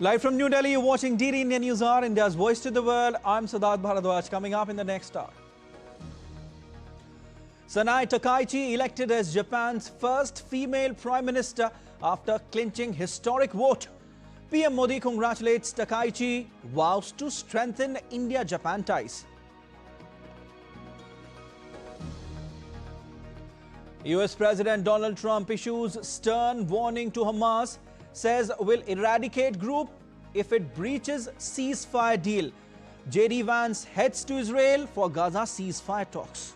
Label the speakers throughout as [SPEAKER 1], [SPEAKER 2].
[SPEAKER 1] Live from New Delhi, you're watching DD India News Hour, India's voice to the world. I'm Siddharth Bharadwaj. Coming up in the next hour. Sanai Takaichi elected as Japan's first female Prime Minister after clinching historic vote. PM Modi congratulates Takaichi, vows to strengthen India-Japan ties. US President Donald Trump issues stern warning to Hamas, says will eradicate group if it breaches ceasefire deal. JD Vance heads to Israel for Gaza ceasefire talks.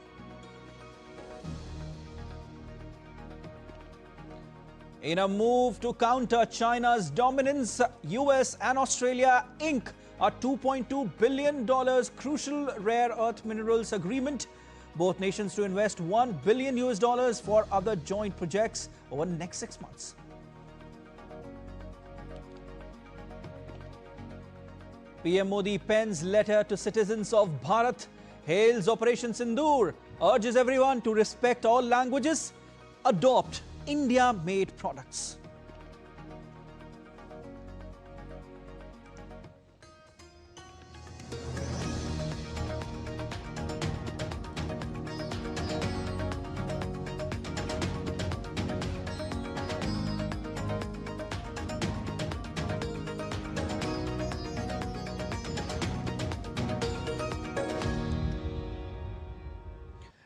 [SPEAKER 1] In a move to counter China's dominance, US and Australia ink a $2.2 billion crucial rare earth minerals agreement. Both nations to invest $1 billion for other joint projects over the next 6 months. PM Modi pens letter to citizens of Bharat, hails Operation Sindoor, urges everyone to respect all languages, adopt India-made products.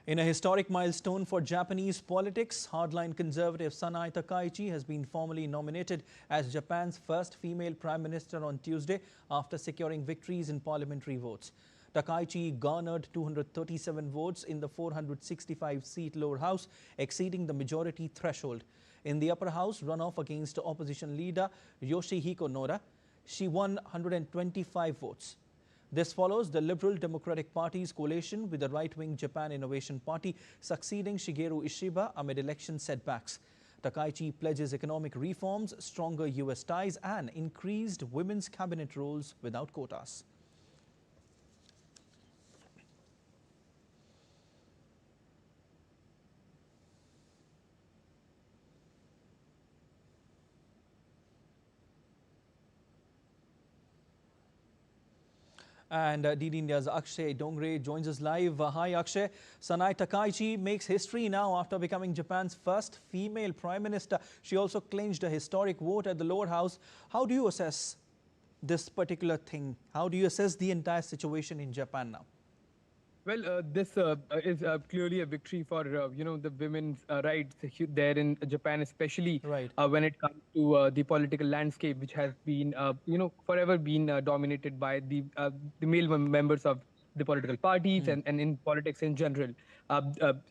[SPEAKER 1] In a historic milestone for Japanese politics, hardline conservative Sanai Takaichi has been formally nominated as Japan's first female prime minister on Tuesday after securing victories in parliamentary votes. Takaichi garnered 237 votes in the 465-seat lower house, exceeding the majority threshold. In the upper house runoff against opposition leader Yoshihiko Noda, she won 125 votes. This follows the Liberal Democratic Party's coalition with the right-wing Japan Innovation Party succeeding Shigeru Ishiba amid election setbacks. Takaichi pledges economic reforms, stronger US ties and increased women's cabinet roles without quotas. And DD India's Akshay Dongre joins us live. Hi Akshay. Sanai Takaichi makes history now after becoming Japan's first female prime minister. She also clinched a historic vote at the lower house. How do you assess this particular thing? How do you assess the entire situation in Japan now?
[SPEAKER 2] Well, this is clearly a victory for the women's rights there in Japan, especially
[SPEAKER 1] Right.
[SPEAKER 2] When it comes to the political landscape, which has been forever been dominated by the male members of the political parties and in politics in general.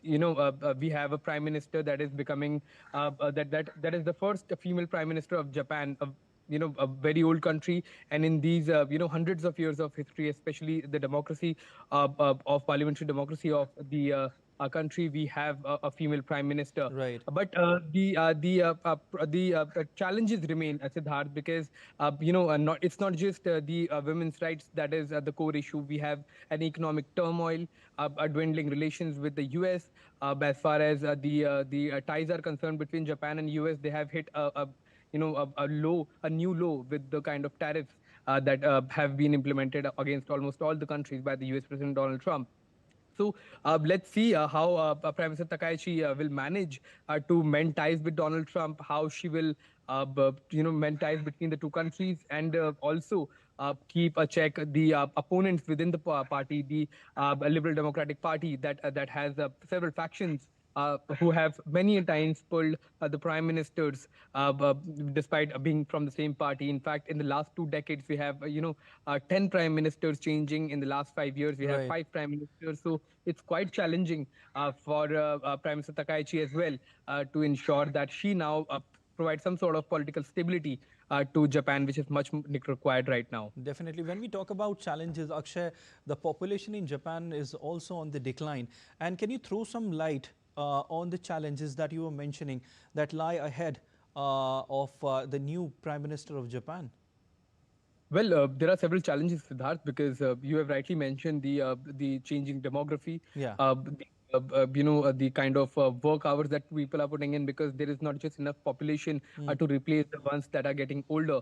[SPEAKER 2] We have a prime minister that is becoming that is the first female prime minister of Japan. A very old country, and in these hundreds of years of history, especially the democracy of parliamentary democracy of the our country, we have a female prime minister.
[SPEAKER 1] Right.
[SPEAKER 2] But the challenges remain, Siddharth, because it's not just the women's rights that is the core issue. We have an economic turmoil, dwindling relations with the US. As far as the ties are concerned between Japan and US, they have hit a new low with the kind of tariffs that have been implemented against almost all the countries by the US President Donald Trump. So let's see how Prime Minister Takaichi will manage to mend ties with Donald Trump, how she will mend ties between the two countries, and also keep a check the opponents within the party, the Liberal Democratic Party that has several factions who have many times pulled the prime ministers despite being from the same party. In fact, in the last 2 decades, we have 10 prime ministers changing. In the last 5 years, we have
[SPEAKER 1] Right.
[SPEAKER 2] 5 prime ministers. So it's quite challenging for Prime Minister Takaichi as well to ensure that she now provides some sort of political stability to Japan, which is much required right now.
[SPEAKER 1] Definitely. When we talk about challenges, Akshay, the population in Japan is also on the decline. And can you throw some light on the challenges that you were mentioning that lie ahead of the new Prime Minister of Japan?
[SPEAKER 2] Well, there are several challenges, Siddharth, because you have rightly mentioned the changing demography.
[SPEAKER 1] Yeah.
[SPEAKER 2] the kind of work hours that people are putting in, because there is not just enough population to replace the ones that are getting older.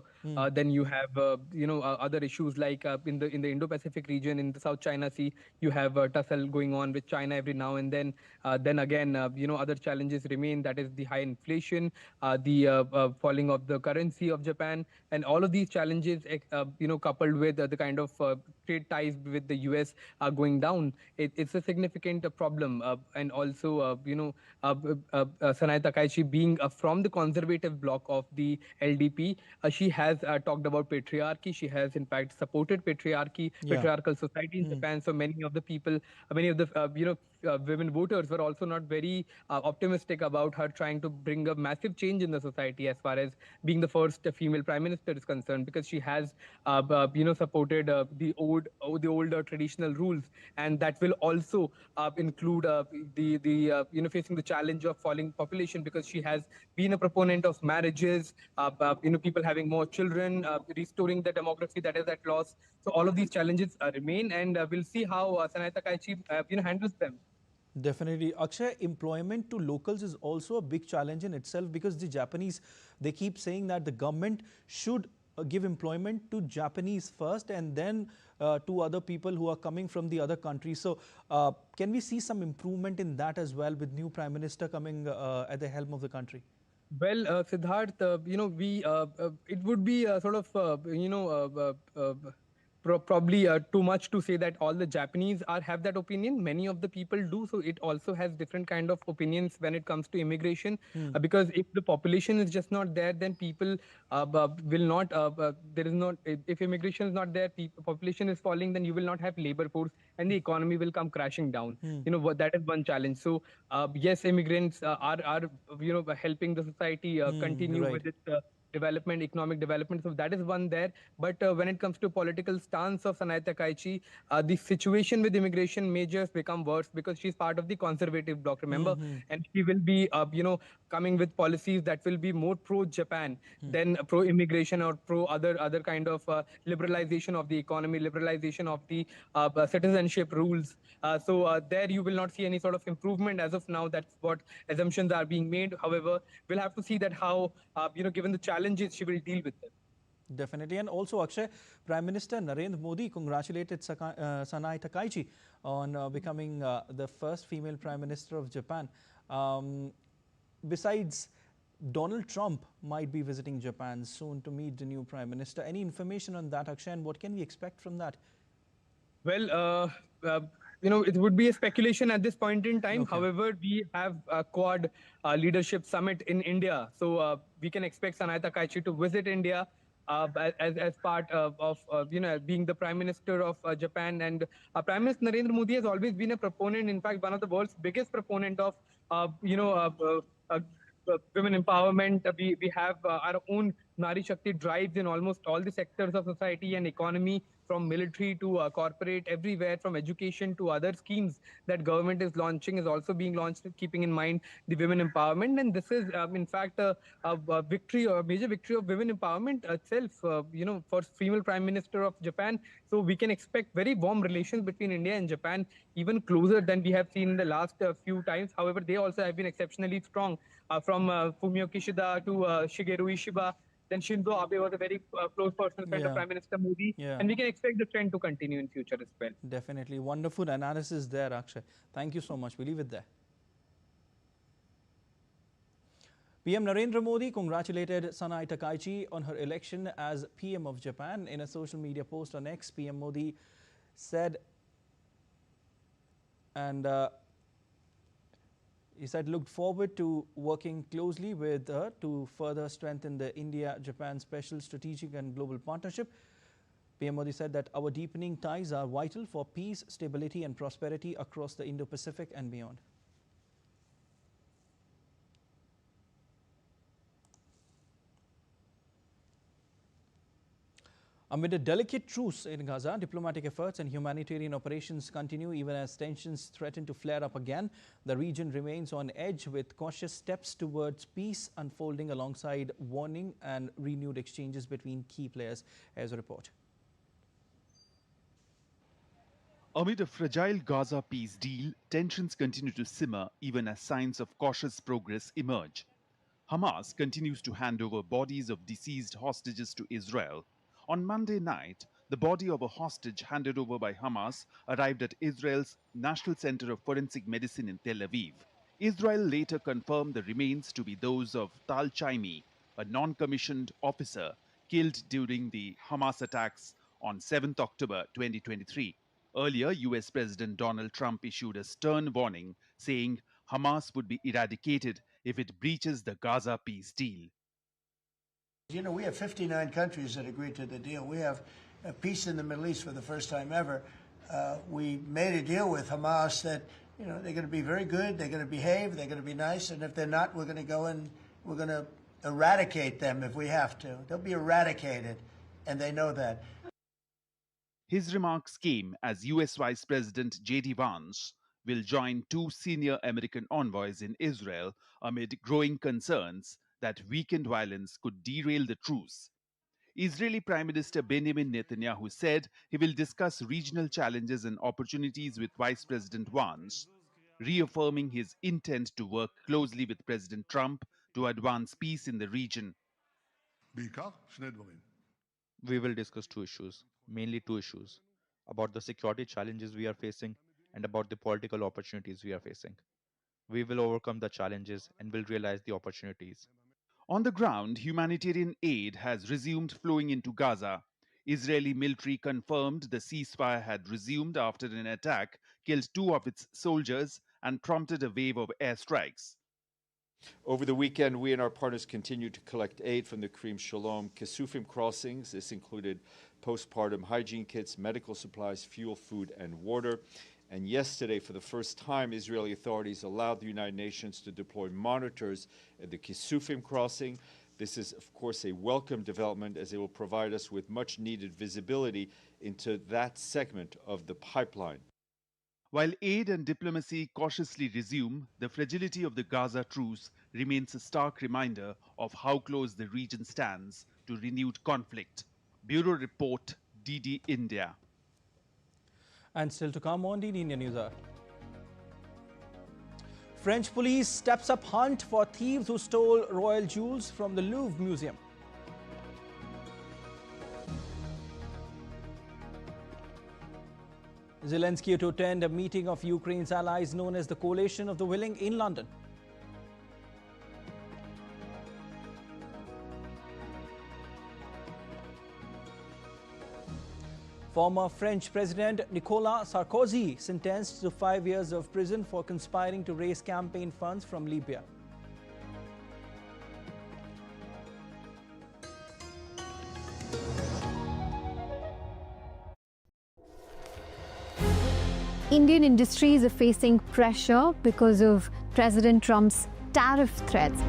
[SPEAKER 2] Then you have other issues like in the Indo-Pacific region, in the South China Sea, you have tussle going on with China every now and then. Then again, other challenges remain. That is the high inflation, the falling of the currency of Japan, and all of these challenges, coupled with the kind of trade ties with the US are going down. It's a significant problem. And also, Sanai Takaichi, being from the conservative bloc of the LDP, she has talked about patriarchy. She has, in fact, supported
[SPEAKER 1] Yeah.
[SPEAKER 2] patriarchal society in Japan. So many of the people, many of the women voters were also not very optimistic about her trying to bring a massive change in the society as far as being the first female prime minister is concerned, because she has supported the older traditional rules, and that will also include the facing the challenge of falling population, because she has been a proponent of marriages, people having more children, restoring the demography that is at loss. So all of these challenges remain, and we'll see how Sanai Takaichi handles them.
[SPEAKER 1] Definitely. Akshay, employment to locals is also a big challenge in itself, because the Japanese, they keep saying that the government should give employment to Japanese first and then to other people who are coming from the other countries. So can we see some improvement in that as well with new Prime Minister coming at the helm of the country?
[SPEAKER 2] Well, Siddharth, we it would be sort of probably too much to say that all the Japanese are have that opinion. Many of the people do. So it also has different kind of opinions when it comes to immigration, because if the population is just not there, then people will not. There is not, if immigration is not there, population is falling, then you will not have labor force, and the economy will come crashing down. That is one challenge. So yes, immigrants are helping the society continue
[SPEAKER 1] Right.
[SPEAKER 2] with its development, economic development. So that is one there. But when it comes to political stance of Sanai Takaichi, the situation with immigration may just become worse, because she's part of the conservative bloc, remember, and she will be coming with policies that will be more pro Japan than pro immigration or pro other kind of liberalization of the economy, liberalization of the citizenship rules. So there you will not see any sort of improvement as of now. That's what assumptions are being made. However, we'll have to see that how given the challenges, she will deal with them.
[SPEAKER 1] Definitely. And also, Akshay, Prime Minister Narendra Modi congratulated Sanai Takaichi on becoming the first female Prime Minister of Japan. Besides, Donald Trump might be visiting Japan soon to meet the new Prime Minister. Any information on that, Akshay, and what can we expect from that?
[SPEAKER 2] Well, it would be a speculation at this point in time.
[SPEAKER 1] Okay.
[SPEAKER 2] However, we have a Quad leadership summit in India, so we can expect Sanai Takaichi to visit India as part of being the Prime Minister of Japan. And Prime Minister Narendra Modi has always been a proponent, in fact, one of the world's biggest proponent of women empowerment. We have our own Nari Shakti drives in almost all the sectors of society and economy, from military to corporate, everywhere, from education to other schemes that government is launching, is also being launched, keeping in mind the women empowerment. And this is, in fact, a victory, or a major victory of women empowerment itself, for female Prime Minister of Japan. So we can expect very warm relations between India and Japan, even closer than we have seen in the last few times. However, they also have been exceptionally strong, from Fumio Kishida to Shigeru Ishiba. Then Shinzo Abe was a very close personal friend of
[SPEAKER 1] Yeah.
[SPEAKER 2] Prime Minister Modi,
[SPEAKER 1] Yeah.
[SPEAKER 2] and we can expect the trend to continue in future as well.
[SPEAKER 1] Definitely. Wonderful analysis there, Akshay. Thank you so much. We leave it there. PM Narendra Modi congratulated Sanai Takaichi on her election as PM of Japan. In a social media post on X, PM Modi said, and he said, looked forward to working closely with her to further strengthen the India-Japan special strategic and global partnership. PM Modi said that our deepening ties are vital for peace, stability and prosperity across the Indo-Pacific and beyond. Amid a delicate truce in Gaza, diplomatic efforts and humanitarian operations continue even as tensions threaten to flare up again. The region remains on edge with cautious steps towards peace unfolding alongside warning and renewed exchanges between key players. As a report.
[SPEAKER 3] Amid a fragile Gaza peace deal, tensions continue to simmer even as signs of cautious progress emerge. Hamas continues to hand over bodies of deceased hostages to Israel. On Monday night, the body of a hostage handed over by Hamas arrived at Israel's National Center of Forensic Medicine in Tel Aviv. Israel later confirmed the remains to be those of Tal Chaimi, a non-commissioned officer killed during the Hamas attacks on 7th October 2023. Earlier, US President Donald Trump issued a stern warning saying Hamas would be eradicated if it breaches the Gaza peace deal.
[SPEAKER 4] You know, we have 59 countries that agreed to the deal. We have a peace in the Middle East for the first time ever. We made a deal with Hamas that, you know, they're going to be very good, they're going to behave, they're going to be nice, and if they're not, we're going to go and we're going to eradicate them if we have to. They'll be eradicated, and they know that.
[SPEAKER 3] His remarks came as US Vice President J.D. Vance will join two senior American envoys in Israel amid growing concerns that weekend violence could derail the truce. Israeli Prime Minister Benjamin Netanyahu said he will discuss regional challenges and opportunities with Vice President Vance, reaffirming his intent to work closely with President Trump to advance peace in the region.
[SPEAKER 5] We will discuss two issues, mainly two issues, about the security challenges we are facing and about the political opportunities we are facing. We will overcome the challenges and will realize the opportunities.
[SPEAKER 3] On the ground, humanitarian aid has resumed flowing into Gaza. Israeli military confirmed the ceasefire had resumed after an attack killed two of its soldiers and prompted a wave of airstrikes.
[SPEAKER 6] Over the weekend, we and our partners continued to collect aid from the Kareem Shalom Kisufim crossings. This included postpartum hygiene kits, medical supplies, fuel, food, and water. And yesterday, for the first time, Israeli authorities allowed the United Nations to deploy monitors at the Kisufim crossing. This is, of course, a welcome development as it will provide us with much needed visibility into that segment of the pipeline.
[SPEAKER 3] While aid and diplomacy cautiously resume, the fragility of the Gaza truce remains a stark reminder of how close the region stands to renewed conflict. Bureau Report, DD India.
[SPEAKER 1] And still to come on DD India News Hour. French police steps up hunt for thieves who stole royal jewels from the Louvre Museum. Zelensky to attend a meeting of Ukraine's allies known as the Coalition of the Willing in London. Former French President Nicolas Sarkozy sentenced to 5 years of prison for conspiring to raise campaign funds from Libya.
[SPEAKER 7] Indian industries are facing pressure because of President Trump's tariff threats.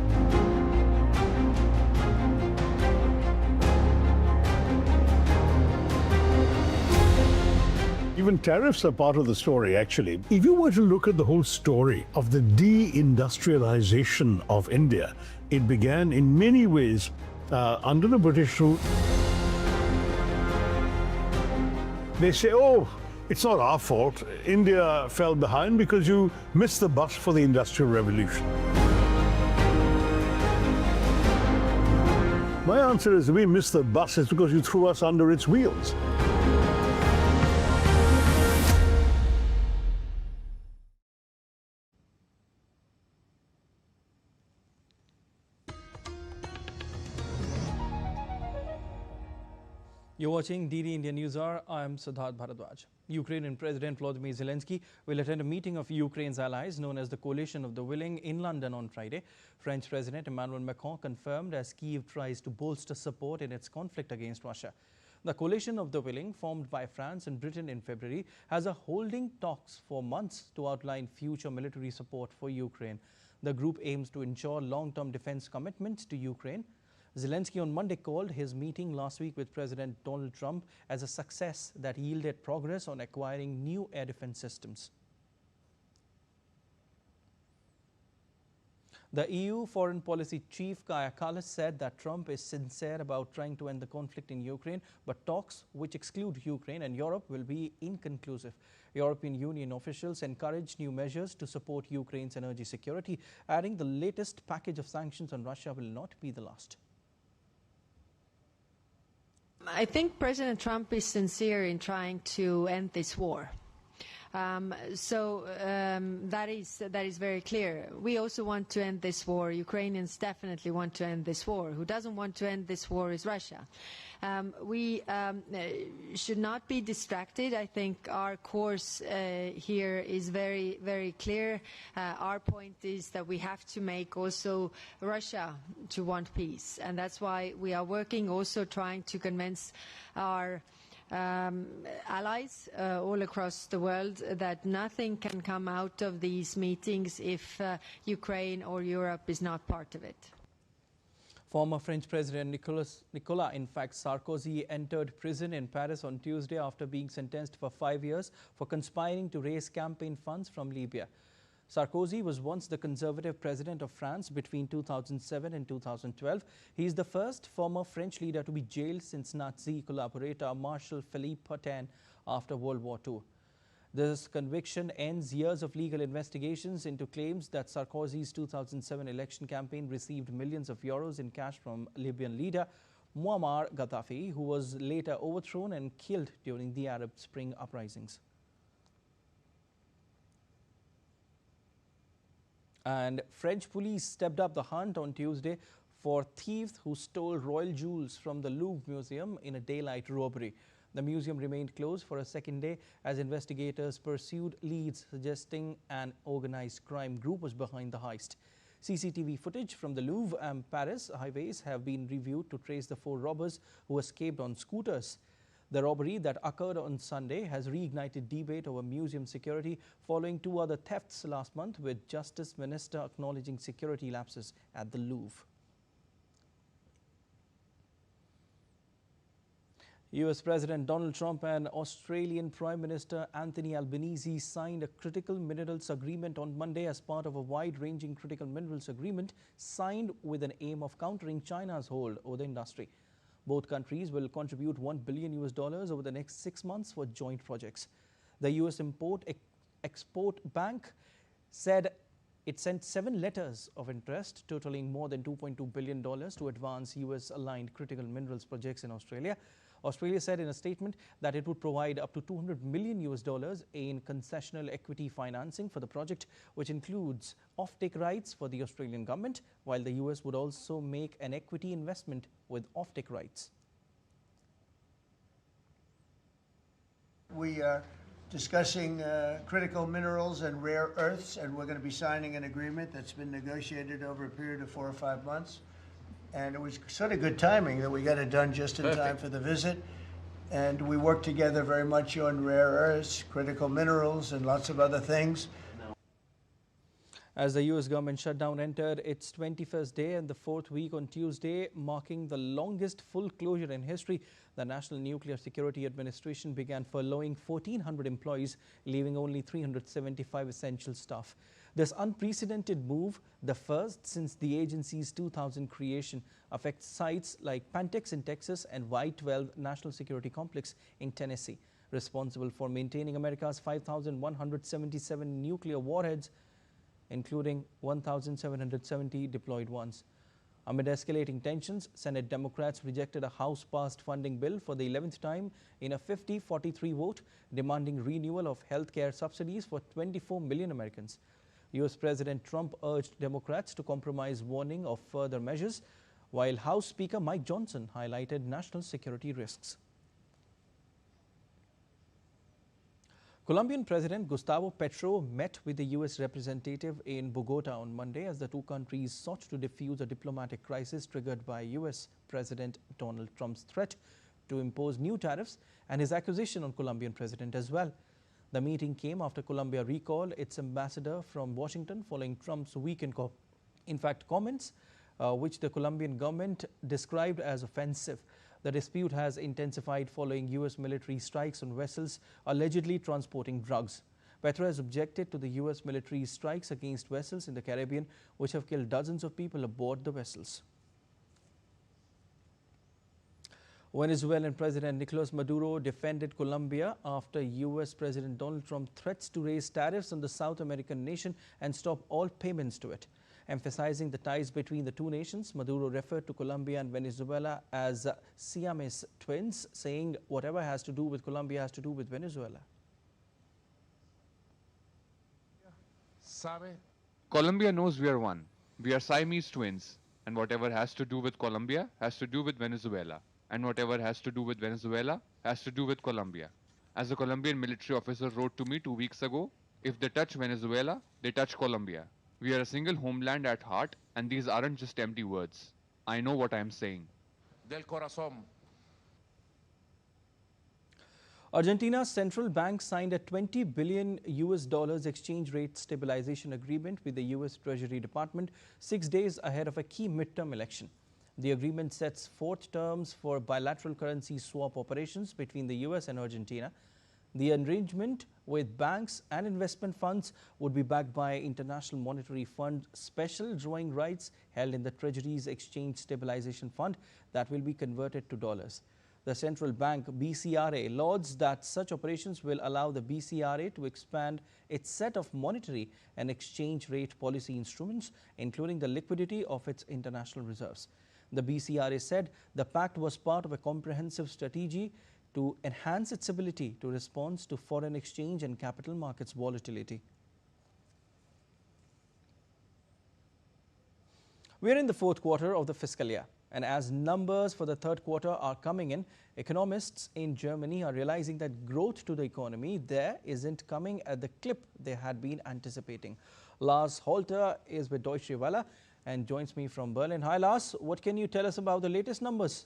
[SPEAKER 8] Even tariffs are part of the story, actually. If you were to look at the whole story of the deindustrialization of India, it began in many ways under the British rule. They say, oh, it's not our fault. India fell behind because you missed the bus for the Industrial Revolution. My answer is we missed the bus is because you threw us under its wheels.
[SPEAKER 1] You're watching DD India News Hour. I'm Siddharth Bharadwaj. Ukrainian President Volodymyr Zelensky will attend a meeting of Ukraine's allies known as the Coalition of the Willing in London on Friday. French President Emmanuel Macron confirmed as Kyiv tries to bolster support in its conflict against Russia. The Coalition of the Willing, formed by France and Britain in February, has a holding talks for months to outline future military support for Ukraine. The group aims to ensure long-term defense commitments to Ukraine. Zelensky on Monday called his meeting last week with President Donald Trump as a success that yielded progress on acquiring new air defense systems. The EU Foreign Policy Chief Kaja Kallas said that Trump is sincere about trying to end the conflict in Ukraine, but talks which exclude Ukraine and Europe will be inconclusive. European Union officials encouraged new measures to support Ukraine's energy security, adding the latest package of sanctions on Russia will not be the last.
[SPEAKER 9] I think President Trump is sincere in trying to end this war. That is very clear. We also want to end this war. Ukrainians definitely want to end this war. Who doesn't want to end this war is Russia. We should not be distracted. I think our course here is very, very clear. Our point is that we have to make also Russia to want peace. And that's why we are working, also trying to convince our allies all across the world that nothing can come out of these meetings if Ukraine or Europe is not part of it.
[SPEAKER 1] Former French President Nicolas Sarkozy entered prison in Paris on Tuesday after being sentenced for 5 years for conspiring to raise campaign funds from Libya. Sarkozy was once the conservative president of France between 2007 and 2012. He is the first former French leader to be jailed since Nazi collaborator Marshal Philippe Pétain after World War II. This conviction ends years of legal investigations into claims that Sarkozy's 2007 election campaign received millions of euros in cash from Libyan leader Muammar Gaddafi, who was later overthrown and killed during the Arab Spring uprisings. And French police stepped up the hunt on Tuesday for thieves who stole royal jewels from the Louvre Museum in a daylight robbery. The museum remained closed for a second day as investigators pursued leads suggesting an organized crime group was behind the heist. CCTV footage from the Louvre and Paris highways have been reviewed to trace the 4 robbers who escaped on scooters. The robbery that occurred on Sunday has reignited debate over museum security following 2 other thefts last month, with Justice Minister acknowledging security lapses at the Louvre. US President Donald Trump and Australian Prime Minister Anthony Albanese signed a critical minerals agreement on Monday as part of a wide-ranging critical minerals agreement signed with an aim of countering China's hold over the industry. Both countries will contribute $1 billion over the next 6 months for joint projects. The U.S. Import-Export Bank said it sent 7 letters of interest totaling more than $2.2 billion to advance U.S.-aligned critical minerals projects in Australia. Australia said in a statement that it would provide up to $200 million in concessional equity financing for the project, which includes offtake rights for the Australian government, while the US would also make an equity investment with offtake rights.
[SPEAKER 4] We are discussing critical minerals and rare earths, and we're going to be signing an agreement that's been negotiated over a period of 4 or 5 months. And it was sort of good timing that we got it done just in time for the visit. And we worked together very much on rare earths, critical minerals, and lots of other things.
[SPEAKER 1] As the U.S. government shutdown entered its 21st day and the 4th week on Tuesday, marking the longest full closure in history, the National Nuclear Security Administration began furloughing 1,400 employees, leaving only 375 essential staff. This unprecedented move, the first since the agency's 2000 creation, affects sites like Pantex in Texas and Y-12 National Security Complex in Tennessee, responsible for maintaining America's 5,177 nuclear warheads, including 1,770 deployed ones. Amid escalating tensions, Senate Democrats rejected a House-passed funding bill for the 11th time in a 50-43 vote, demanding renewal of health care subsidies for 24 million Americans. U.S. President Trump urged Democrats to compromise, warning of further measures, while House Speaker Mike Johnson highlighted national security risks. Colombian President Gustavo Petro met with the U.S. representative in Bogota on Monday as the 2 countries sought to defuse a diplomatic crisis triggered by U.S. President Donald Trump's threat to impose new tariffs and his accusation on Colombian president as well. The meeting came after Colombia recalled its ambassador from Washington following Trump's weekend comments, which the Colombian government described as offensive. The dispute has intensified following U.S. military strikes on vessels allegedly transporting drugs. Petro has objected to the U.S. military strikes against vessels in the Caribbean, which have killed dozens of people aboard the vessels. Venezuelan President Nicolas Maduro defended Colombia after U.S. President Donald Trump threats to raise tariffs on the South American nation and stop all payments to it. Emphasizing the ties between the two nations, Maduro referred to Colombia and Venezuela as Siamese twins, saying whatever has to do with Colombia has to do with Venezuela.
[SPEAKER 10] Colombia knows we are one. We are Siamese twins, and whatever has to do with Colombia has to do with Venezuela, and whatever has to do with Venezuela has to do with Colombia. As a Colombian military officer wrote to me 2 weeks ago, if they touch Venezuela, they touch Colombia. We are a single homeland at heart, and these aren't just empty words. I know what I am saying.
[SPEAKER 11] Del corazón.
[SPEAKER 1] Argentina's central bank signed a $20 billion exchange rate stabilization agreement with the U.S. Treasury Department 6 days ahead of a key midterm election. The agreement sets forth terms for bilateral currency swap operations between the U.S. and Argentina. The arrangement with banks and investment funds would be backed by International Monetary Fund special drawing rights held in the Treasury's Exchange Stabilization Fund that will be converted to dollars. The central bank BCRA lauds that such operations will allow the BCRA to expand its set of monetary and exchange rate policy instruments, including the liquidity of its international reserves. The BCRA said the pact was part of a comprehensive strategy to enhance its ability to respond to foreign exchange and capital markets volatility. We are in the fourth quarter of the fiscal year, and as numbers for the third quarter are coming in, economists in Germany are realizing that growth to the economy there isn't coming at the clip they had been anticipating. Lars Holter is with Deutsche Welle and joins me from Berlin. Hi Lars, what can you tell us about the latest numbers?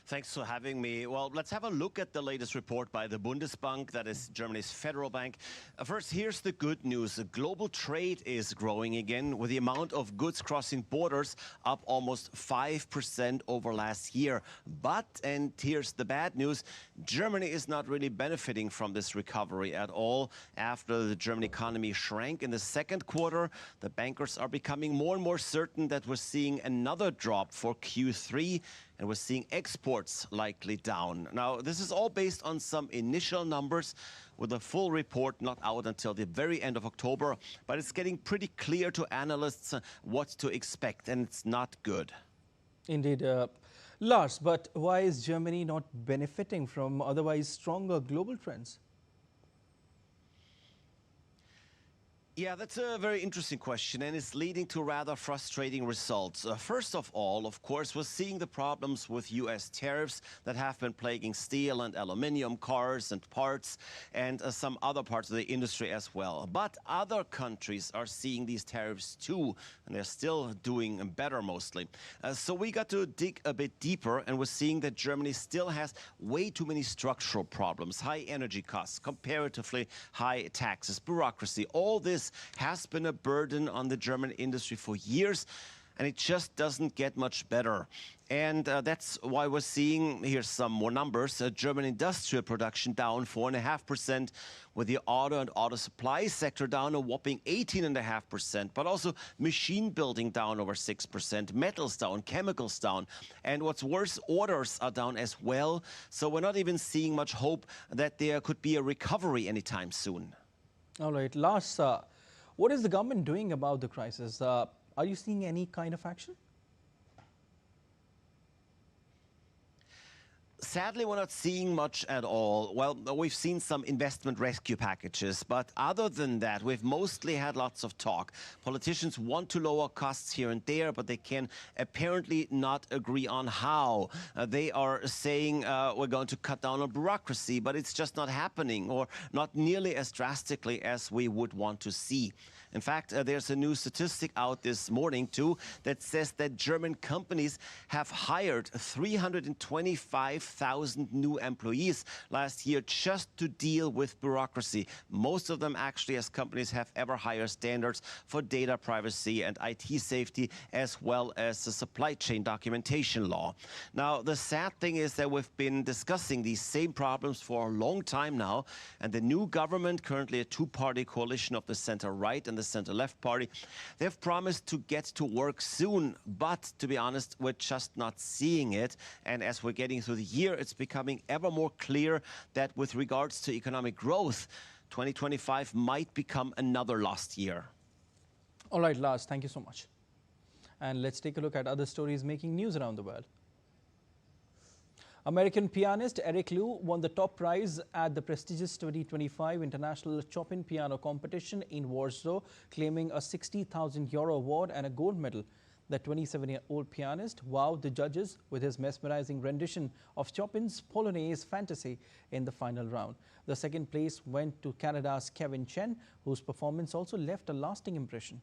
[SPEAKER 12] Thanks for having me. Well, let's have a look at the latest report by the Bundesbank, that is Germany's federal bank. First, here's the good news. Global trade is growing again, with the amount of goods crossing borders up almost 5% over last year. But, and here's the bad news, Germany is not really benefiting from this recovery at all. After the German economy shrank in the second quarter, the bankers are becoming more and more certain that we're seeing another drop for Q3. And we're seeing exports likely down. Now, this is all based on some initial numbers, with a full report not out until the very end of October. But it's getting pretty clear to analysts what to expect, and it's not good.
[SPEAKER 1] Indeed. Lars, but why is Germany not benefiting from otherwise stronger global trends?
[SPEAKER 12] Yeah, that's a very interesting question, and it's leading to rather frustrating results. First of all, of course, we're seeing the problems with U.S. tariffs that have been plaguing steel and aluminium, cars and parts, and some other parts of the industry as well. But other countries are seeing these tariffs too, and they're still doing better mostly. So we got to dig a bit deeper, and we're seeing that Germany still has way too many structural problems: high energy costs, comparatively high taxes, bureaucracy. All this has been a burden on the German industry for years, and it just doesn't get much better. And that's why we're seeing, here's some more numbers, German industrial production down 4.5%, with the auto and auto supply sector down a whopping 18.5%, but also machine building down over 6%, metals down, chemicals down, and what's worse, orders are down as well. So we're not even seeing much hope that there could be a recovery anytime soon.
[SPEAKER 1] All right, Lars, what is the government doing about the crisis? Are you seeing any kind of action?
[SPEAKER 12] Sadly, we're not seeing much at all. Well, we've seen some investment rescue packages, but other than that, we've mostly had lots of talk. Politicians want to lower costs here and there, but they can apparently not agree on how. They are saying we're going to cut down on bureaucracy, but it's just not happening, or not nearly as drastically as we would want to see. In fact, there's a new statistic out this morning, too, that says that German companies have hired 325,000 1,000 new employees last year just to deal with bureaucracy. Most of them actually, as companies have ever higher standards for data privacy and IT safety, as well as the supply chain documentation law. Now, the sad thing is that we've been discussing these same problems for a long time now, and the new government, currently a two-party coalition of the center-right and the center-left party, they've promised to get to work soon, but to be honest, we're just not seeing it. And as we're getting through the year, it's becoming ever more clear that with regards to economic growth, 2025 might become another lost year.
[SPEAKER 1] All right, Lars, thank you so much. And let's take a look at other stories making news around the world. American pianist Eric Liu won the top prize at the prestigious 2025 International Chopin Piano Competition in Warsaw, claiming a €60,000 award and a gold medal. The 27-year-old pianist wowed the judges with his mesmerizing rendition of Chopin's Polonaise Fantasy in the final round. The second place went to Canada's Kevin Chen, whose performance also left a lasting impression.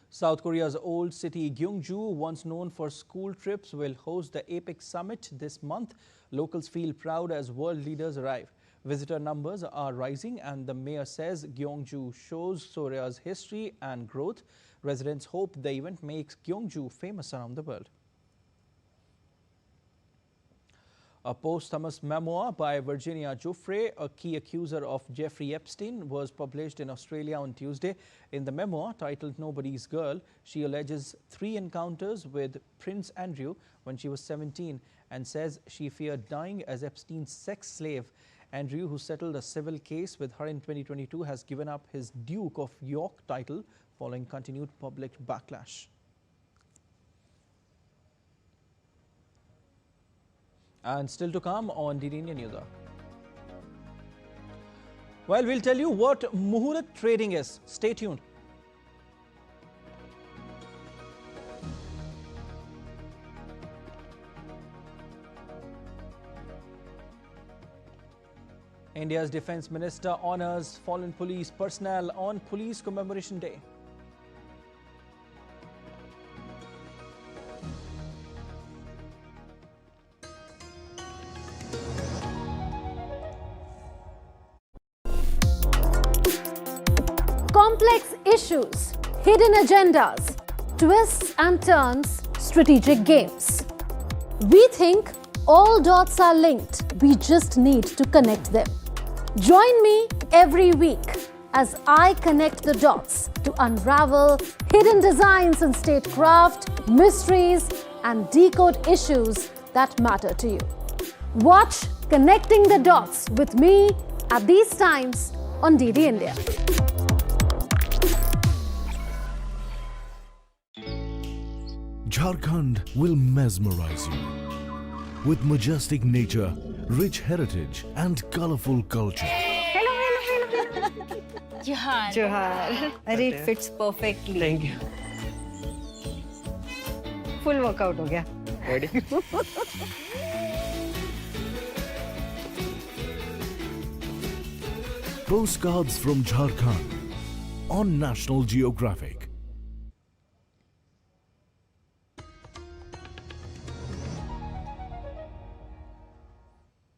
[SPEAKER 1] South Korea's old city Gyeongju, once known for school trips, will host the APEC summit this month. Locals feel proud as world leaders arrive. Visitor numbers are rising, and the mayor says Gyeongju shows Korea's history and growth. Residents hope the event makes Gyeongju famous around the world. A posthumous memoir by Virginia Giuffre, a key accuser of Jeffrey Epstein, was published in Australia on Tuesday. In the memoir, titled Nobody's Girl, she alleges 3 encounters with Prince Andrew when she was 17 and says she feared dying as Epstein's sex slave. Andrew, who settled a civil case with her in 2022, has given up his Duke of York title following continued public backlash. And still to come on DD India News Hour. Well, we'll tell you what Muhurat trading is. Stay tuned. India's Defence Minister honours fallen police personnel on Police Commemoration Day.
[SPEAKER 7] Complex issues, hidden agendas, twists and turns, strategic games. We think all dots are linked. We just need to connect them. Join me every week as I connect the dots to unravel hidden designs in statecraft, mysteries, and decode issues that matter to you. Watch Connecting the Dots with me at these times on DD India.
[SPEAKER 11] Jharkhand will mesmerize you with majestic nature, rich heritage, and colorful culture.
[SPEAKER 13] Hello. Johar. It fits perfectly.
[SPEAKER 2] Thank you.
[SPEAKER 13] Full workout ho gaya.
[SPEAKER 2] Ready?
[SPEAKER 11] Postcards from Jharkhand on National Geographic.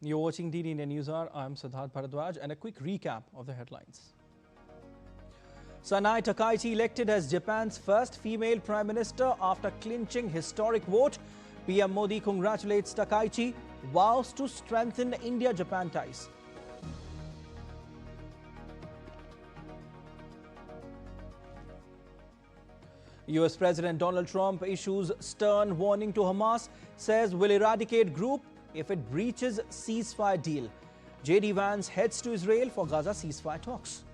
[SPEAKER 1] You're watching DD India News Hour. I'm Siddharth Bharadwaj, and a quick recap of the headlines. Sanai Takaichi elected as Japan's first female Prime Minister after clinching historic vote. PM Modi congratulates Takaichi, vows to strengthen India-Japan ties. US President Donald Trump issues stern warning to Hamas, says will eradicate group if it breaches ceasefire deal. JD Vance heads to Israel for Gaza ceasefire talks.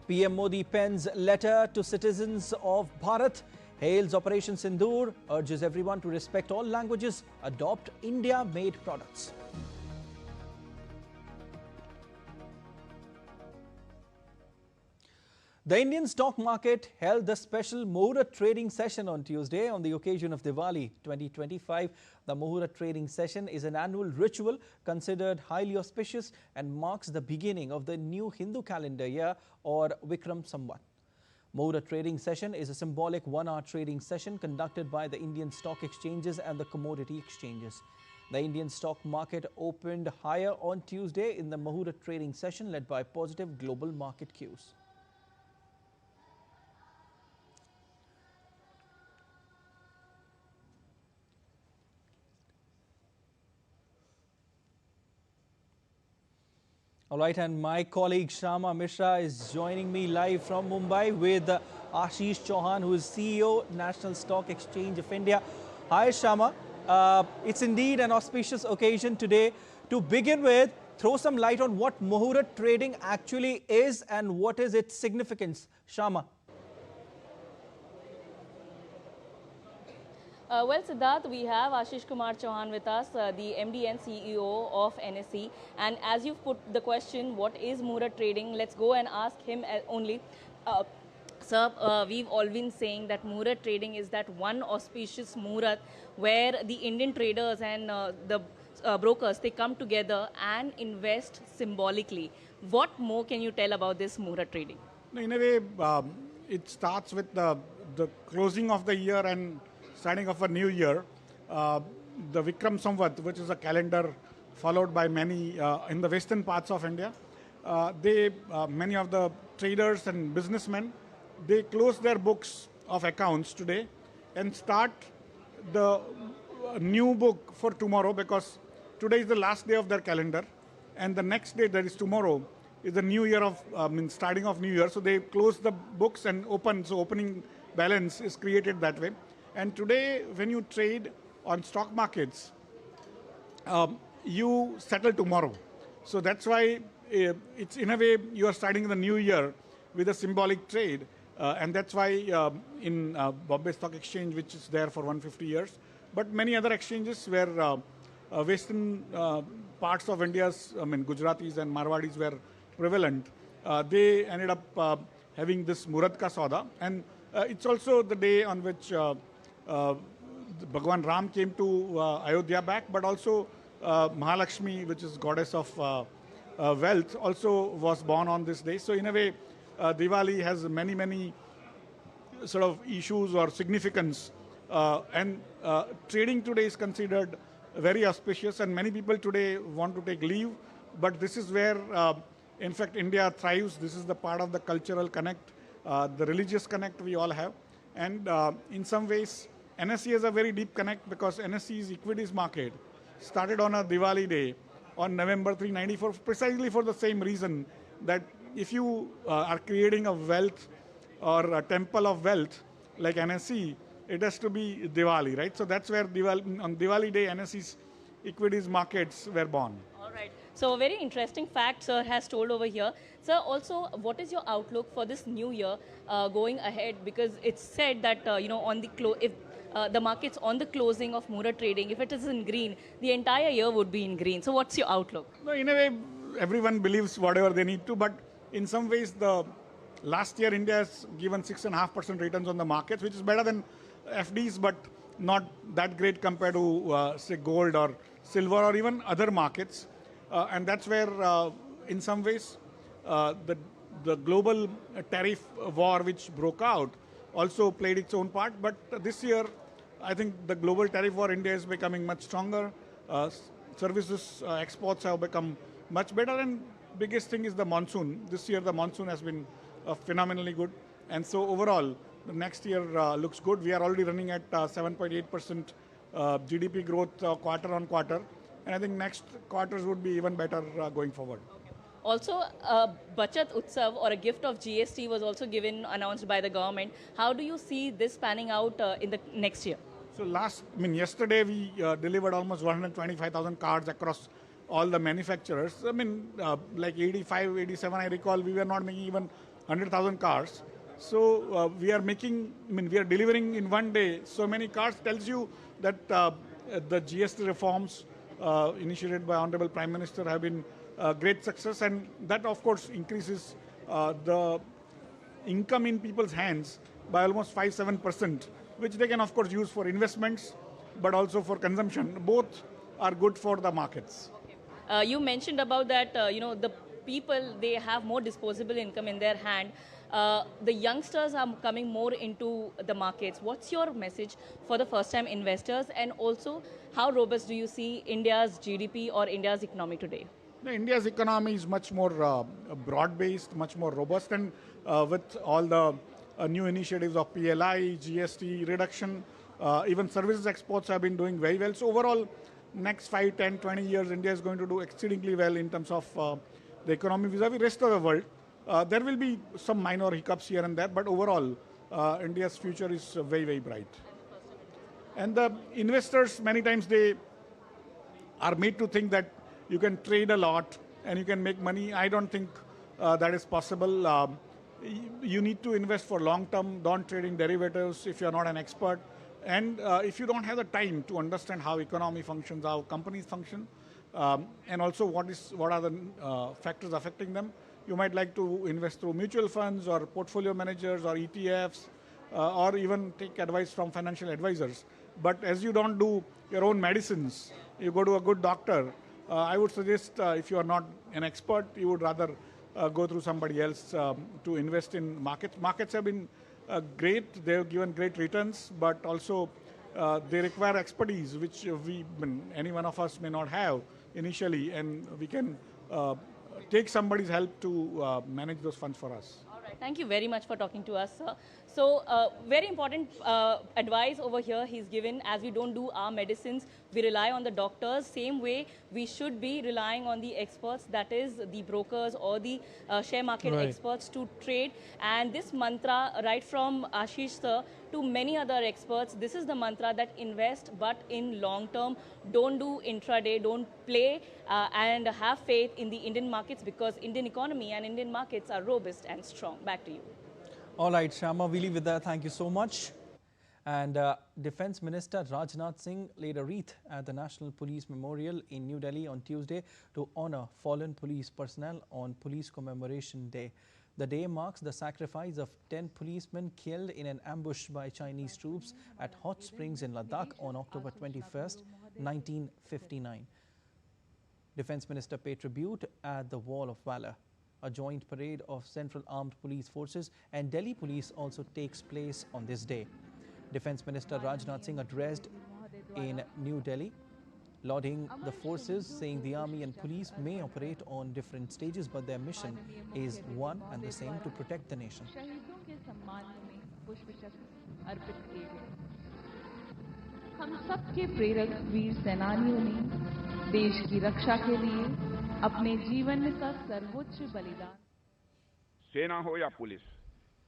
[SPEAKER 1] PM Modi pens letter to citizens of Bharat, hails Operation Sindoor, urges everyone to respect all languages, adopt India-made products. The Indian stock market held the special Muhurat trading session on Tuesday on the occasion of Diwali 2025. The Muhurat trading session is an annual ritual considered highly auspicious and marks the beginning of the new Hindu calendar year or Vikram Samvat. Muhurat trading session is a symbolic one-hour trading session conducted by the Indian stock exchanges and the commodity exchanges. The Indian stock market opened higher on Tuesday in the Muhurat trading session led by positive global market cues. All right, and my colleague Shama Mishra is joining me live from Mumbai with Ashish Chauhan, who is CEO, National Stock Exchange of India. Hi, Shama. It's indeed an auspicious occasion today. To begin with, throw some light on what Muhurat trading actually is and what is its significance. Shama.
[SPEAKER 14] Well, Siddharth, we have Ashish Kumar Chauhan with us, the MD and CEO of NSE. And as you've put the question, what is Muhurat trading? Let's go and ask him only. Sir, we've all been saying that Muhurat trading is that one auspicious Muhurat where the Indian traders and the brokers, they come together and invest symbolically. What more can you tell about this Muhurat trading?
[SPEAKER 15] In a way, it starts with the closing of the year and starting of a new year. The Vikram Samvat, which is a calendar followed by many in the western parts of India, many of the traders and businessmen, they close their books of accounts today and start the new book for tomorrow, because today is the last day of their calendar and the next day, that is tomorrow, is the new year of starting of new year. So they close the books and open, so opening balance is created that way. And today, when you trade on stock markets, you settle tomorrow. So that's why it's in a way you are starting the new year with a symbolic trade. And that's why in Bombay Stock Exchange, which is there for 150 years, but many other exchanges where western parts of India's, Gujaratis and Marwadis were prevalent, they ended up having this Muhurat Ka Sauda. And it's also the day on which Bhagwan Ram came to Ayodhya back, but also Mahalakshmi, which is goddess of wealth, also was born on this day. So in a way, Diwali has many sort of issues or significance. And trading today is considered very auspicious, and many people today want to take leave. But this is where, in fact, India thrives. This is the part of the cultural connect, the religious connect we all have. And in some ways, NSE has a very deep connect, because NSE's equities market started on a Diwali day on November 3, 1994, precisely for the same reason, that if you are creating a wealth or a temple of wealth like NSE, it has to be Diwali, right? So that's where on Diwali day, NSE's equities markets were born.
[SPEAKER 14] All right. So a very interesting fact sir has told over here. Sir, also, what is your outlook for this new year going ahead? Because it's said that, on the if the markets on the closing of Muhurat trading, if it is in green, the entire year would be in green. So what's your outlook?
[SPEAKER 15] No, in a way, everyone believes whatever they need to, but in some ways, the last year India has given 6.5% returns on the markets, which is better than FDs, but not that great compared to, say, gold or silver or even other markets. And that's where, in some ways, the global tariff war which broke out also played its own part. But this year, I think the global tariff war, India is becoming much stronger. Services exports have become much better, and biggest thing is the monsoon. This year, the monsoon has been phenomenally good. And so overall, the next year looks good. We are already running at 7.8% GDP growth quarter on quarter. And I think next quarters would be even better going forward.
[SPEAKER 14] Also, Bachat Utsav, or a gift of GST, was also announced by the government. How do you see this panning out in the next year?
[SPEAKER 15] So yesterday we delivered almost 125,000 cards across all the manufacturers. Like 85, 87, I recall, we were not making even 100,000 cars. So we are delivering in one day so many cars. Tells you that the GST reforms initiated by Honorable Prime Minister have been great success, and that of course increases the income in people's hands by almost 5-7%, which they can of course use for investments, but also for consumption. Both are good for the markets.
[SPEAKER 14] You mentioned about that, the people, they have more disposable income in their hand. The youngsters are coming more into the markets. What's your message for the first-time investors? And also, how robust do you see India's GDP or India's economy today?
[SPEAKER 15] India's economy is much more broad-based, much more robust, and with all the new initiatives of PLI, GST reduction, even services exports have been doing very well. So overall, next 5, 10, 20 years, India is going to do exceedingly well in terms of the economy vis-a-vis rest of the world. There will be some minor hiccups here and there, but overall, India's future is very, very bright. And the investors, many times they are made to think that you can trade a lot and you can make money. I don't think that is possible. You need to invest for long term. Don't trade in derivatives if you're not an expert. And if you don't have the time to understand how economy functions, how companies function, and also what are the factors affecting them, you might like to invest through mutual funds or portfolio managers or ETFs, or even take advice from financial advisors. But as you don't do your own medicines, you go to a good doctor. I would suggest if you are not an expert, you would rather go through somebody else to invest in markets. Markets have been great. They have given great returns, but also they require expertise, which any one of us may not have initially, and we can take somebody's help to manage those funds for us.
[SPEAKER 14] All right. Thank you very much for talking to us, sir. So very important advice over here he's given. As we don't do our medicines, we rely on the doctors. Same way we should be relying on the experts, that is the brokers or the share market experts to trade. And this mantra, right from Ashish sir to many other experts, this is the mantra that invest but in long term. Don't do intraday, don't play and have faith in the Indian markets, because Indian economy and Indian markets are robust and strong. Back to you.
[SPEAKER 1] All right, Shama, we leave with that. Thank you so much. And Defence Minister Rajnath Singh laid a wreath at the National Police Memorial in New Delhi on Tuesday to honour fallen police personnel on Police Commemoration Day. The day marks the sacrifice of 10 policemen killed in an ambush by Chinese troops at Hot Springs in Ladakh on October 21st, 1959. Defence Minister paid tribute at the Wall of Valour. A joint parade of Central Armed Police Forces and Delhi Police also takes place on this day. Defence Minister Rajnath Singh addressed in New Delhi, lauding the forces, saying the army and police may operate on different stages, but their mission is one and the same: to protect the nation.
[SPEAKER 16] हम सबके प्रेरक वीर सेनानियों ने देश की रक्षा के लिए अपने जीवन का सर्वोच्च बलिदान।
[SPEAKER 17] सेना हो या पुलिस,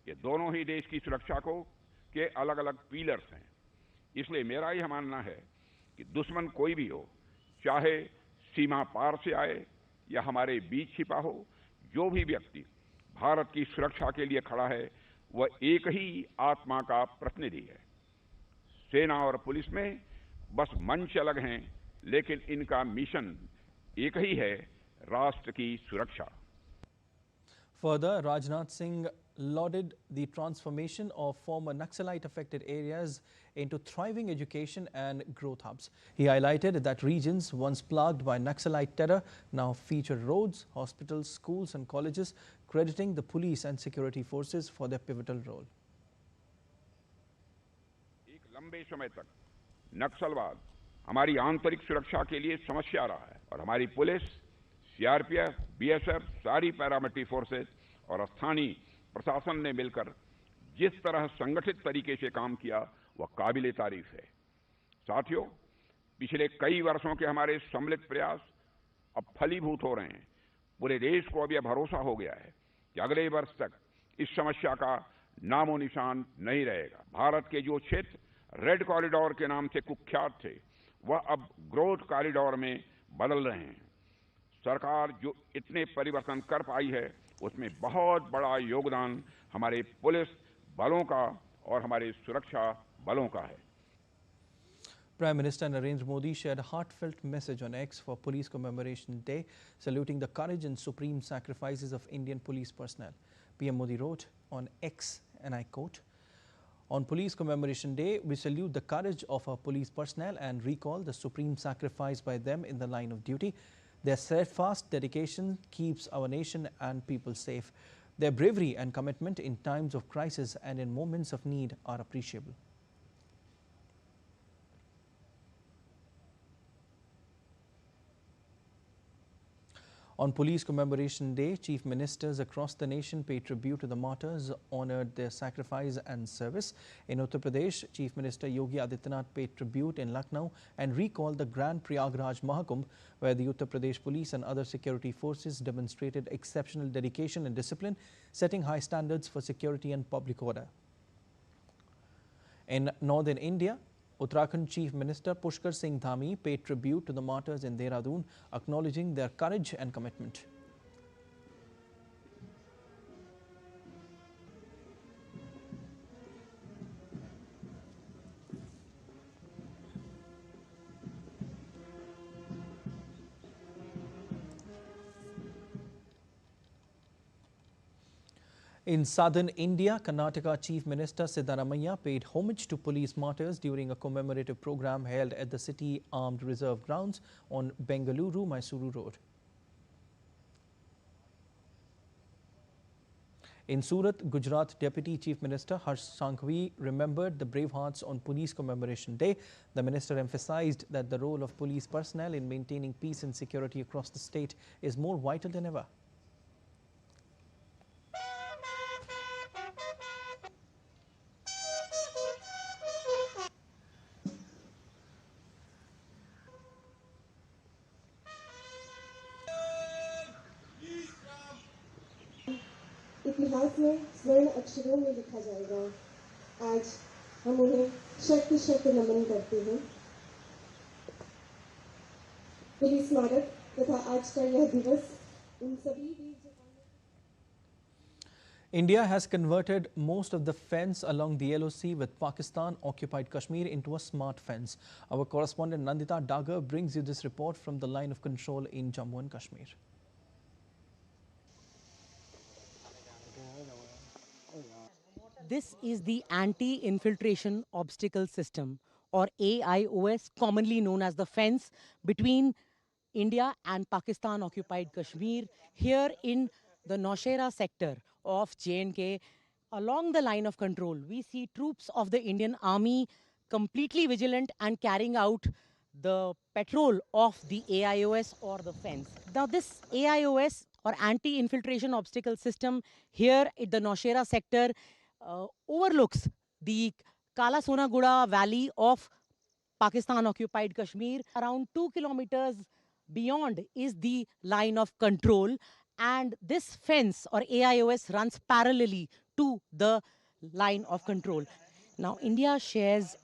[SPEAKER 17] ये दोनों ही देश की सुरक्षा के अलग अलग पिलर्स हैं। इसलिए मेरा यह मानना है कि दुश्मन कोई भी हो, चाहे सीमा पार से आए या हमारे बीच छिपा हो, जो भी व्यक्ति भारत की सुरक्षा के लिए खड़ा है, वह एक ही आत्मा का प्रतिनिधि है। सेना और पुलिस में बस मंच अलग हैं, लेकिन इनका मिशन एक ही है: राष्ट्र की सुरक्षा।
[SPEAKER 1] Further, Rajnath Singh lauded the transformation of former Naxalite-affected areas into thriving education and growth hubs. He highlighted that regions once plagued by Naxalite terror now feature roads, hospitals, schools and colleges, crediting the police and security forces for their pivotal role.
[SPEAKER 17] एक लंबे समय तक नक्सलवाद हमारी आंतरिक सुरक्षा के लिए समस्या रहा है और हमारी पुलिस, सीआरपीएफ, बीएसएफ, सारी पैरामिलिट्री फोर्सेस और स्थानीय प्रशासन ने मिलकर जिस तरह संगठित तरीके से काम किया, वह काबिले तारीफ है। साथियों, पिछले कई वर्षों के हमारे सम्मिलित प्रयास अब फलीभूत हो रहे हैं। पूरे देश को अब यह भरोसा हो गया है कि अगले वर्ष तक इस समस्या का नामो निशान नहीं रहेगा। भारत के जो क्षेत्र रेड कॉरिडोर के नाम से कुख्यात थे, वह अब ग्रोथ कॉरिडोर में बदल रहे हैं। सरकार जो इतने परिवर्तन कर पाई है, उसमें बहुत बड़ा योगदान हमारे पुलिस बलों का और हमारे सुरक्षा बलों का है।
[SPEAKER 1] Prime Minister Narendra Modi shared a heartfelt message on X for Police Commemoration Day, saluting the courage and supreme sacrifices of Indian police personnel. PM Modi wrote on X, and I quote, "On Police Commemoration Day, we salute the courage of our police personnel and recall the supreme sacrifice by them in the line of duty. Their steadfast dedication keeps our nation and people safe. Their bravery and commitment in times of crisis and in moments of need are appreciable." On Police Commemoration Day, chief ministers across the nation paid tribute to the martyrs, honoured their sacrifice and service. In Uttar Pradesh, Chief Minister Yogi Adityanath paid tribute in Lucknow and recalled the Grand Prayagraj Mahakumbh, where the Uttar Pradesh police and other security forces demonstrated exceptional dedication and discipline, setting high standards for security and public order. In northern India, Uttarakhand Chief Minister Pushkar Singh Dhami paid tribute to the martyrs in Dehradun, acknowledging their courage and commitment. In southern India, Karnataka Chief Minister Siddaramaiah paid homage to police martyrs during a commemorative program held at the City Armed Reserve Grounds on Bengaluru-Mysuru Road. In Surat, Gujarat Deputy Chief Minister Harsh Sanghvi remembered the brave hearts on Police Commemoration Day. The minister emphasized that the role of police personnel in maintaining peace and security across the state is more vital than ever.
[SPEAKER 18] इतिहास में स्वर्ण अक्षरों में लिखा जाएगा। आज हम उन्हें शत शत नमन करते हैं। पुलिस स्मारक तथा आज का यह दिवस उन सभी वीर जवानों।
[SPEAKER 1] India has converted most of the fence along the LOC with Pakistan-occupied Kashmir into a smart fence. Our correspondent Nandita Dagar brings you this report from the line of control in Jammu and Kashmir.
[SPEAKER 19] This is the Anti-Infiltration Obstacle System, or AIOS, commonly known as the fence between India and Pakistan-occupied Kashmir, here in the Naushera sector of J&K. Along the line of control, we see troops of the Indian Army completely vigilant and carrying out the patrol of the AIOS or the fence. Now this AIOS or Anti-Infiltration Obstacle System here at the Naushera sector overlooks the Kala Sonaguda Valley of Pakistan-occupied Kashmir. Around 2 kilometers beyond is the line of control, and this fence or AIOS runs parallelly to the line of control. Now, India shares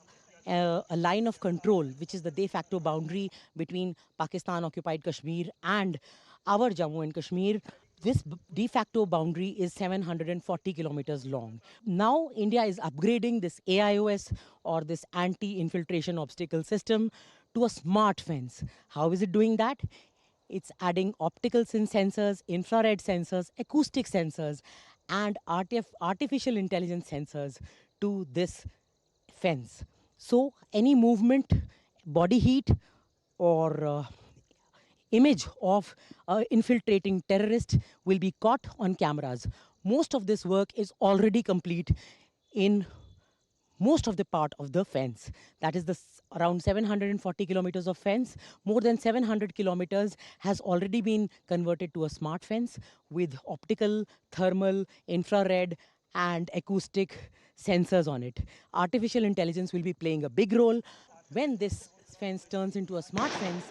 [SPEAKER 19] a line of control, which is the de facto boundary between Pakistan-occupied Kashmir and our Jammu and Kashmir. This de facto boundary is 740 kilometers long. Now, India is upgrading this AIOS or this anti-infiltration obstacle system to a smart fence. How is it doing that? It's adding optical sensors, infrared sensors, acoustic sensors, and artificial intelligence sensors to this fence. So any movement, body heat, or image of infiltrating terrorist will be caught on cameras. Most of this work is already complete in most of the part of the fence. That is around 740 kilometers of fence. More than 700 kilometers has already been converted to a smart fence with optical, thermal, infrared, and acoustic sensors on it. Artificial intelligence will be playing a big role. When this fence turns into a smart fence,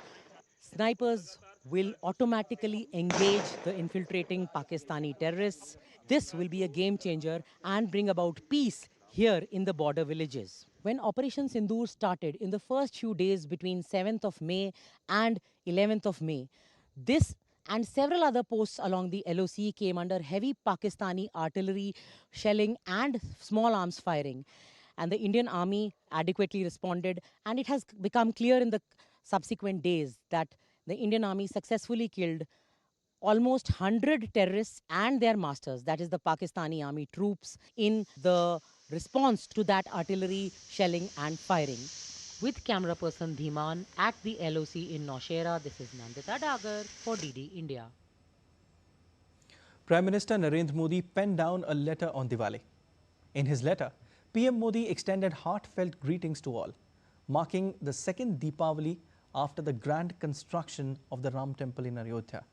[SPEAKER 19] snipers will automatically engage the infiltrating Pakistani terrorists. This will be a game changer and bring about peace here in the border villages. When Operation Sindoor started in the first few days between 7th of May and 11th of May, this and several other posts along the LOC came under heavy Pakistani artillery shelling and small arms firing. and the Indian army adequately responded. And it has become clear in the subsequent days that the Indian army successfully killed almost 100 terrorists and their masters, that is the Pakistani army troops, in the response to that artillery shelling and firing. With camera person Dhiman at the LOC in Naushera, this is Nandita Dagar for DD India.
[SPEAKER 1] Prime Minister Narendra Modi penned down a letter on Diwali. In his letter, PM Modi extended heartfelt greetings to all, marking the second Deepavali after the grand construction of the Ram Temple in Ayodhya.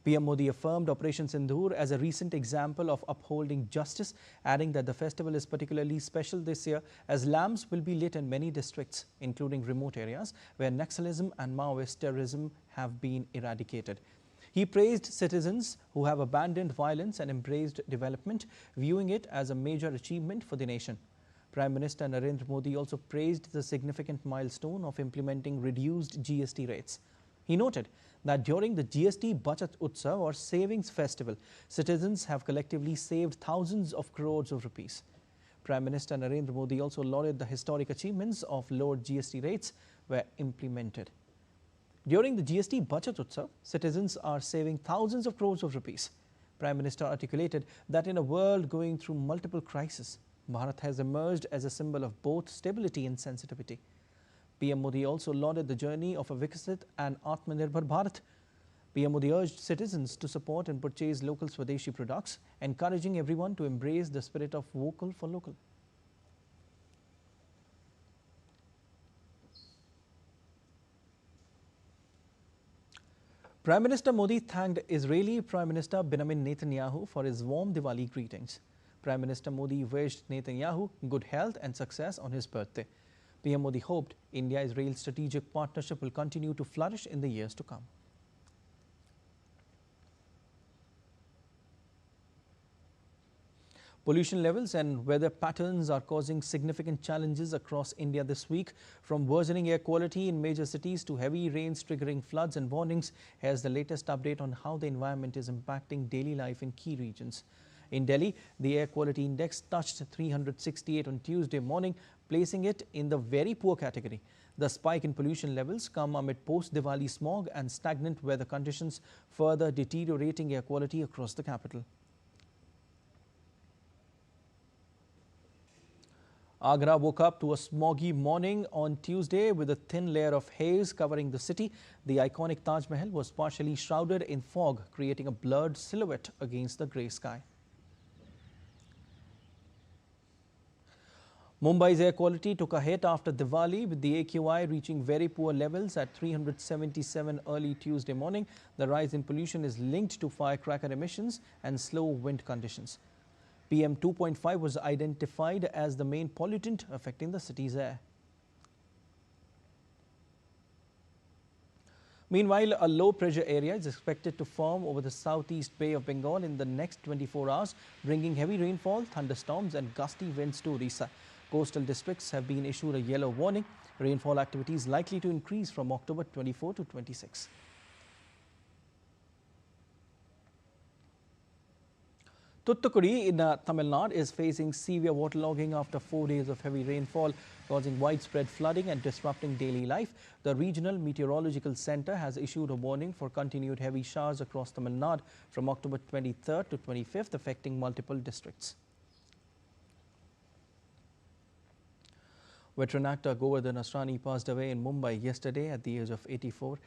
[SPEAKER 1] PM Modi affirmed Operation Sindoor as a recent example of upholding justice, adding that the festival is particularly special this year as lamps will be lit in many districts, including remote areas where Naxalism and Maoist terrorism have been eradicated. He praised citizens who have abandoned violence and embraced development, viewing it as a major achievement for the nation. Prime Minister Narendra Modi also praised the significant milestone of implementing reduced GST rates. He noted that during the GST Bachat Utsav or Savings Festival, citizens have collectively saved thousands of crores of rupees. Prime Minister Narendra Modi also lauded the historic achievements of lowered GST rates were implemented. During the GST Bachat Utsav, citizens are saving thousands of crores of rupees. Prime Minister articulated that in a world going through multiple crises, Bharat has emerged as a symbol of both stability and sensitivity. PM Modi also lauded the journey of a Viksit and Atmanirbhar Bharat. PM Modi urged citizens to support and purchase local Swadeshi products, encouraging everyone to embrace the spirit of vocal for local. Prime Minister Modi thanked Israeli Prime Minister Benjamin Netanyahu for his warm Diwali greetings. Prime Minister Modi wished Netanyahu good health and success on his birthday. PM Modi hoped India-Israel strategic partnership will continue to flourish in the years to come. Pollution levels and weather patterns are causing significant challenges across India this week. From worsening air quality in major cities to heavy rains triggering floods and warnings, here's the latest update on how the environment is impacting daily life in key regions. In Delhi, the air quality index touched 368 on Tuesday morning, placing it in the very poor category. The spike in pollution levels come amid post-Diwali smog and stagnant weather conditions, further deteriorating air quality across the capital. Agra woke up to a smoggy morning on Tuesday with a thin layer of haze covering the city. The iconic Taj Mahal was partially shrouded in fog, creating a blurred silhouette against the grey sky. Mumbai's air quality took a hit after Diwali, with the AQI reaching very poor levels at 377 early Tuesday morning. The rise in pollution is linked to firecracker emissions and slow wind conditions. PM 2.5 was identified as the main pollutant affecting the city's air. Meanwhile, a low-pressure area is expected to form over the southeast Bay of Bengal in the next 24 hours, bringing heavy rainfall, thunderstorms and gusty winds to Odisha. Coastal districts have been issued a yellow warning. Rainfall activity is likely to increase from October 24 to 26. Thoothukudi in Tamil Nadu is facing severe waterlogging after 4 days of heavy rainfall, causing widespread flooding and disrupting daily life. The Regional Meteorological Center has issued a warning for continued heavy showers across Tamil Nadu from October 23rd to 25th, affecting multiple districts. Veteran actor Govardhan Asrani passed away in Mumbai yesterday at the age of 84.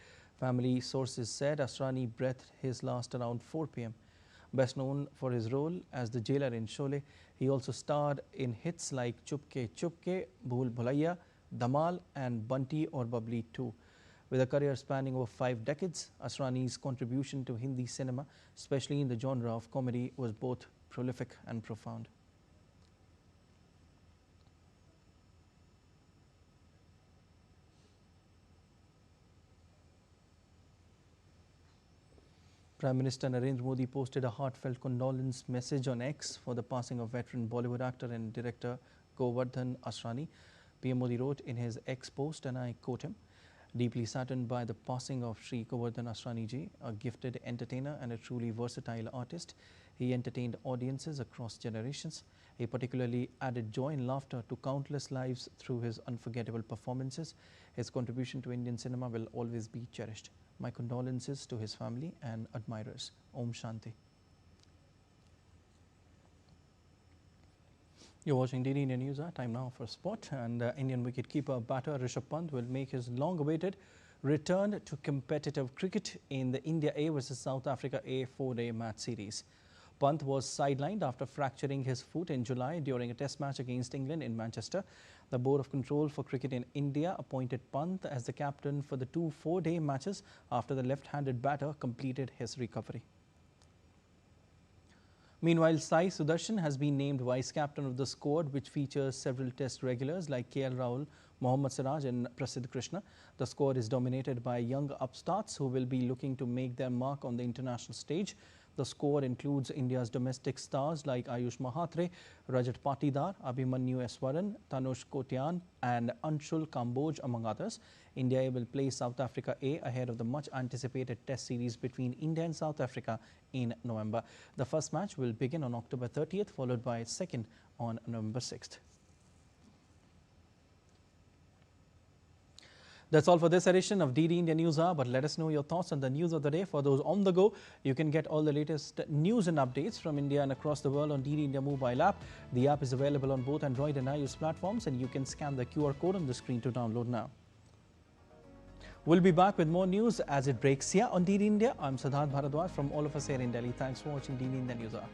[SPEAKER 1] Family sources said Asrani breathed his last around 4 p.m. Best known for his role as the jailer in Sholay, he also starred in hits like Chupke Chupke, Bhool Bhulaiya, Dhamal and Bunty or Bubbly 2. With a career spanning over 5 decades, Asrani's contribution to Hindi cinema, especially in the genre of comedy, was both prolific and profound. Prime Minister Narendra Modi posted a heartfelt condolence message on X for the passing of veteran Bollywood actor and director Govardhan Asrani. PM Modi wrote in his X post, and I quote him, "Deeply saddened by the passing of Sri Govardhan Asrani ji, a gifted entertainer and a truly versatile artist. He entertained audiences across generations He particularly added joy and laughter to countless lives through his unforgettable performances. His contribution to Indian cinema will always be cherished. My condolences to his family and admirers. Om Shanti. You're watching DD Indian News. Time now for sport. And Indian wicketkeeper batter Rishabh Pant will make his long-awaited return to competitive cricket in the India A versus South Africa A 4-day match series. Pant was sidelined after fracturing his foot in July during a test match against England in Manchester. The Board of Control for Cricket in India appointed Pant as the captain for the two 4-day matches after the left-handed batter completed his recovery. Meanwhile, Sai Sudarshan has been named vice-captain of the squad, which features several test regulars like KL Rahul, Mohammad Siraj and Prasidh Krishna. The squad is dominated by young upstarts who will be looking to make their mark on the international stage. The squad includes India's domestic stars like Ayush Mahatre, Rajat Patidar, Abhimanyu Eswaran, Tanush Kotian and Anshul Kamboj, among others. India will play South Africa A ahead of the much-anticipated test series between India and South Africa in November. The first match will begin on October 30th, followed by a second on November 6th. That's all for this edition of DD India News Hour, but let us know your thoughts on the news of the day. For those on the go, you can get all the latest news and updates from India and across the world on DD India mobile app. The app is available on both Android and iOS platforms, and you can scan the QR code on the screen to download now. We'll be back with more news as it breaks here on DD India. I'm Siddharth Bharadwaj from all of us here in Delhi. Thanks for watching DD India News Hour.